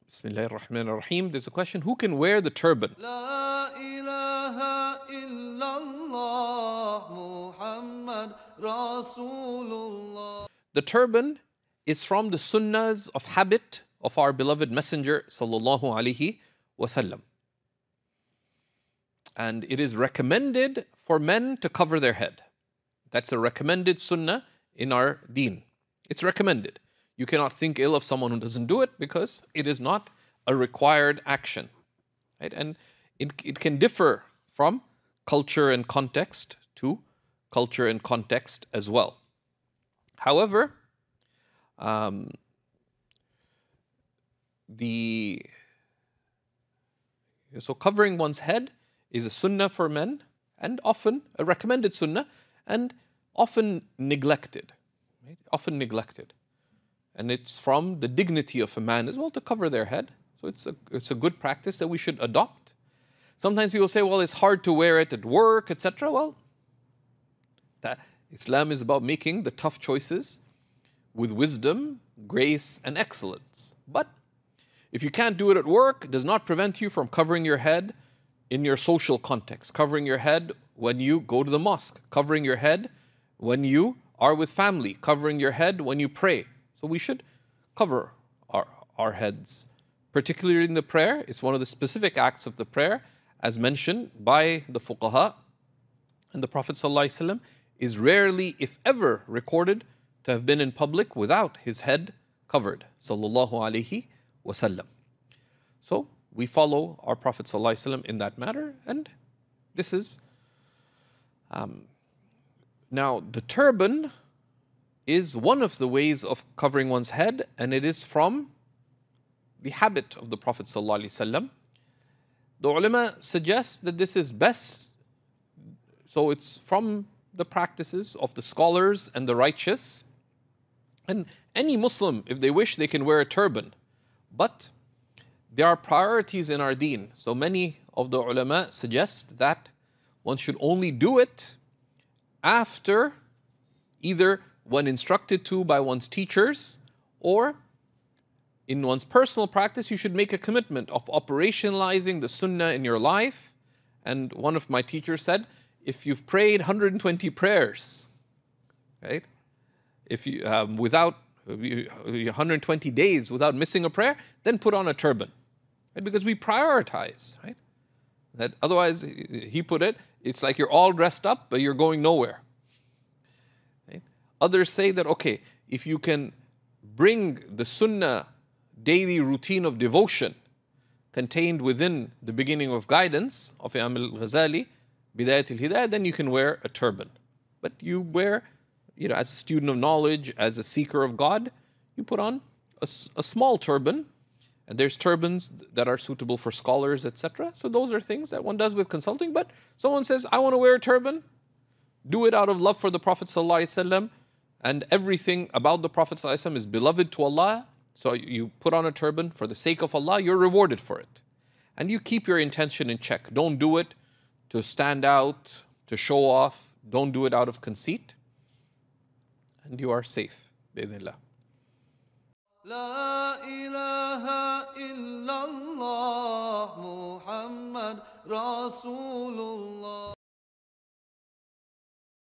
Bismillahir Rahmanir Rahim. There's a question, who can wear the turban? La ilaha illallah Muhammad Rasulullah. The turban is from the sunnahs of habit of our beloved Messenger sallallahu alaihi wasallam. And it is recommended for men to cover their head. That's a recommended sunnah in our deen. It's recommended. You cannot think ill of someone who doesn't do it because it is not a required action. Right? And it can differ from culture and context to culture and context as well. However, so covering one's head is a sunnah for men, and often a recommended sunnah, and often neglected. Right? Often neglected. And it's from the dignity of a man as well to cover their head. So it's a good practice that we should adopt. Sometimes people say, well, it's hard to wear it at work, etc. Well, Islam is about making the tough choices with wisdom, grace, and excellence. But if you can't do it at work, it does not prevent you from covering your head in your social context, covering your head when you go to the mosque, covering your head when you are with family, covering your head when you pray. So we should cover our heads, particularly in the prayer. It's one of the specific acts of the prayer, as mentioned by the fuqaha. And the Prophet ﷺ is rarely, if ever, recorded to have been in public without his head covered, sallallahu alaihi wasallam. So we follow our Prophet ﷺ in that matter, and this is now the turban is one of the ways of covering one's head, and it is from the habit of the Prophet ﷺ. The ulama suggest that this is best, so it's from the practices of the scholars and the righteous. And any Muslim, if they wish, they can wear a turban. But there are priorities in our deen. So many of the ulama suggest that one should only do it after either when instructed to by one's teachers, or in one's personal practice, you should make a commitment of operationalizing the sunnah in your life. And one of my teachers said, if you've prayed 120 prayers, right? If you without 120 days without missing a prayer, then put on a turban, right? Because we prioritize, right? That otherwise, he put it, it's like you're all dressed up, but you're going nowhere. Right? Others say that, okay, if you can bring the sunnah daily routine of devotion contained within the beginning of guidance of Imam al-Ghazali, Bidayat al-Hidayah, then you can wear a turban. But you wear, as a student of knowledge, as a seeker of God, you put on a small turban, and there's turbans that are suitable for scholars, etc. So those are things that one does with consulting. But someone says, I want to wear a turban, do it out of love for the Prophet ﷺ, and everything about the Prophet ﷺ is beloved to Allah. So you put on a turban for the sake of Allah, you're rewarded for it. And you keep your intention in check. Don't do it to stand out, to show off. Don't do it out of conceit. And you are safe. Bi-idhnillah. La ilaha illallah Muhammad Rasulullah.